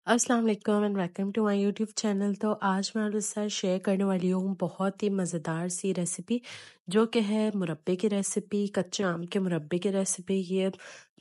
अस्सलाम वालेकुम and welcome to my YouTube channel. तो आज मैं आपके साथ शेयर करने वाली हूँ बहुत ही मज़ेदार सी रेसिपी, जो कि है मुरब्बे की रेसिपी, कच्चे आम के मुरब्बे की रेसिपी। ये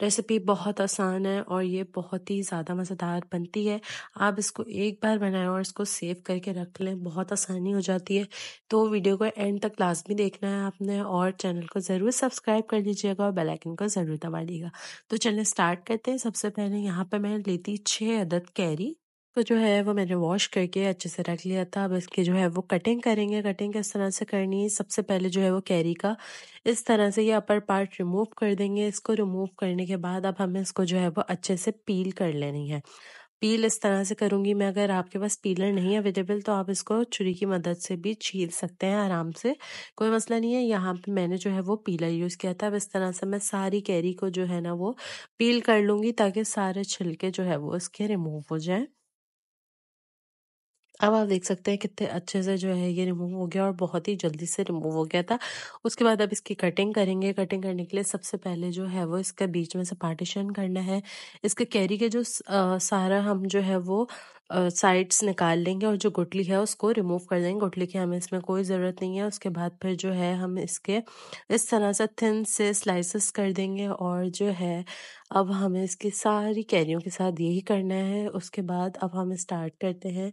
रेसिपी बहुत आसान है और ये बहुत ही ज़्यादा मज़ेदार बनती है। आप इसको एक बार बनाएं और इसको सेव करके रख लें, बहुत आसानी हो जाती है। तो वीडियो को एंड तक लाजमी देखना है आपने, और चैनल को ज़रूर सब्सक्राइब कर लीजिएगा और बेल आइकन को ज़रूर दबा लीजिएगा। तो चलिए स्टार्ट करते हैं। सबसे पहले यहाँ पे मैं लेती 6 अदद कैरी को जो है वो मैंने वॉश करके अच्छे से रख लिया था। अब इसकी जो है वो कटिंग करेंगे। कटिंग किस तरह से करनी है, सबसे पहले जो है वो कैरी का इस तरह से ये अपर पार्ट रिमूव कर देंगे। इसको रिमूव करने के बाद अब हमें इसको जो है वो अच्छे से पील कर लेनी है। पील इस तरह से करूंगी मैं। अगर आपके पास पीलर नहीं है अवेलेबल तो आप इसको छुरी की मदद से भी छील सकते हैं आराम से, कोई मसला नहीं है। यहाँ पे मैंने जो है वो पीलर यूज किया था। अब इस तरह से मैं सारी कैरी को जो है ना वो पील कर लूंगी, ताकि सारे छिलके जो है वो इसके रिमूव हो जाए। अब आप देख सकते हैं कितने अच्छे से जो है ये रिमूव हो गया और बहुत ही जल्दी से रिमूव हो गया था। उसके बाद अब इसकी कटिंग करेंगे। कटिंग करने के लिए सबसे पहले जो है वो इसका बीच में से पार्टीशन करना है। इसके कैरी के जो सारा हम जो है वो साइड्स निकाल लेंगे और जो गुठली है उसको रिमूव कर देंगे। गुठली की हमें इसमें कोई ज़रूरत नहीं है। उसके बाद फिर जो है हम इसके इस तरह से थिन से स्लाइसेस कर देंगे, और जो है अब हमें इसकी सारी कैरियों के साथ यही करना है। उसके बाद अब हम स्टार्ट करते हैं।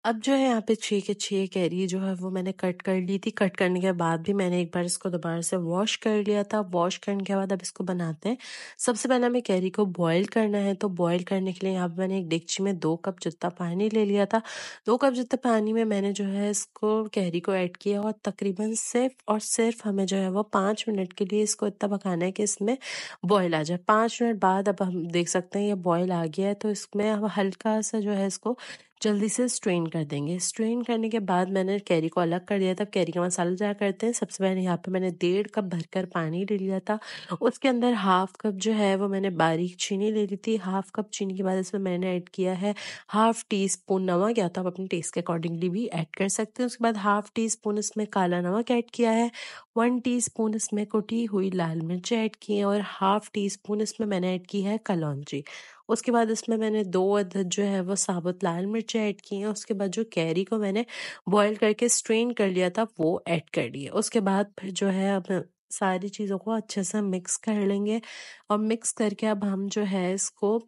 अब जो है यहाँ पे 6 के 6 कैरी जो है वो मैंने कट कर ली थी। कट करने के बाद भी मैंने एक बार इसको दोबारा से वॉश कर लिया था। वॉश करने के बाद अब इसको बनाते हैं। सबसे पहले हमें कैरी को बॉईल करना है। तो बॉईल करने के लिए यहाँ पे मैंने एक डेगची में 2 कप जितना पानी ले लिया था। 2 कप जितने पानी में मैंने जो है इसको कैरी को ऐड किया, और तकरीबन सिर्फ और सिर्फ हमें जो है वो 5 मिनट के लिए इसको इतना पकाना है कि इसमें बॉईल आ जाए। 5 मिनट बाद अब हम देख सकते हैं ये बॉईल आ गया है। तो इसमें अब हल्का सा जो है इसको जल्दी से स्ट्रेन कर देंगे। स्ट्रेन करने के बाद मैंने कैरी को अलग कर दिया था। कैरी का मसाला तैयार करते हैं। सबसे पहले यहाँ पे मैंने 1.5 कप भरकर पानी ले लिया था। उसके अंदर हाफ कप जो है वो मैंने बारीक चीनी ले ली थी। हाफ कप चीनी के बाद इसमें मैंने ऐड किया है हाफ टी स्पून नमक, या तो आप अपने टेस्ट के अकॉर्डिंगली भी ऐड कर सकते हैं। उसके बाद हाफ टी स्पून इसमें काला नमक ऐड किया है। 1 टीस्पून इसमें कुटी हुई लाल मिर्च ऐड की है, और हाफ टी स्पून इसमें मैंने ऐड की है कलौंजी। उसके बाद इसमें मैंने 2 अदद जो है वो साबुत लाल मिर्चें ऐड की हैं। उसके बाद जो कैरी को मैंने बॉईल करके स्ट्रेन कर लिया था वो ऐड कर दिए। उसके बाद फिर जो है अब सारी चीज़ों को अच्छे से मिक्स कर लेंगे, और मिक्स करके अब हम जो है इसको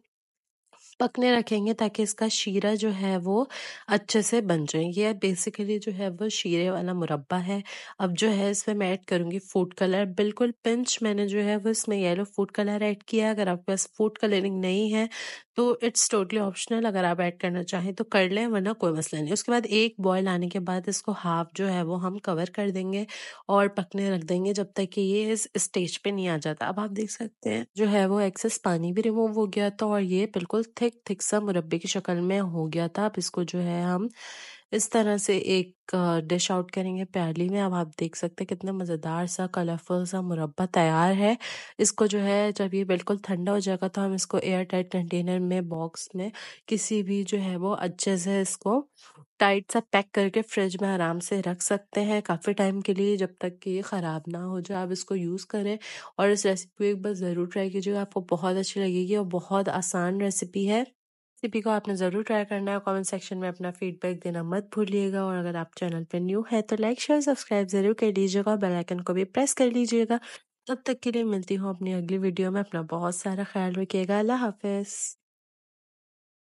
पकने रखेंगे, ताकि इसका शीरा जो है वो अच्छे से बन जाए। ये बेसिकली जो है वो शीरे वाला मुरब्बा है। अब जो है इसमें मैं ऐड करूंगी फूड कलर, बिल्कुल पिंच मैंने जो है वो इसमें येलो फूड कलर ऐड किया है। अगर आपके पास फूड कलरिंग नहीं है तो इट्स टोटली ऑप्शनल, अगर आप ऐड करना चाहें तो कर लें, वरना कोई मसला नहीं। उसके बाद एक बॉयल आने के बाद इसको हाफ जो है वो हम कवर कर देंगे और पकने रख देंगे, जब तक कि ये इस स्टेज पे नहीं आ जाता। अब आप देख सकते हैं जो है वो एक्सेस पानी भी रिमूव हो गया था, और ये बिल्कुल थिक थिक सा मुरब्बे की शक्ल में हो गया था। अब इसको जो है हम इस तरह से एक डिश आउट करेंगे प्याली में। अब आप देख सकते हैं कितना मज़ेदार सा कलरफुल सा मुरब्बा तैयार है। इसको जो है जब ये बिल्कुल ठंडा हो जाएगा तो हम इसको एयर टाइट कंटेनर में, बॉक्स में, किसी भी जो है वो अच्छे से इसको टाइट सा पैक करके फ्रिज में आराम से रख सकते हैं काफ़ी टाइम के लिए, जब तक कि ये ख़राब ना हो जाए। आप इसको यूज़ करें और इस रेसिपी को एक बार ज़रूर ट्राई कीजिएगा, आपको बहुत अच्छी लगेगी और बहुत आसान रेसिपी है। रेसिपी को आपने ज़रूर ट्राई करना है। कमेंट सेक्शन में अपना फीडबैक देना मत भूलिएगा, और अगर आप चैनल पे न्यू है तो लाइक शेयर सब्सक्राइब ज़रूर कर लीजिएगा, बेल आइकन को भी प्रेस कर लीजिएगा। तब तक के लिए मिलती हूँ अपनी अगली वीडियो में। अपना बहुत सारा ख्याल रखिएगा। अल्लाह हाफ़िज़।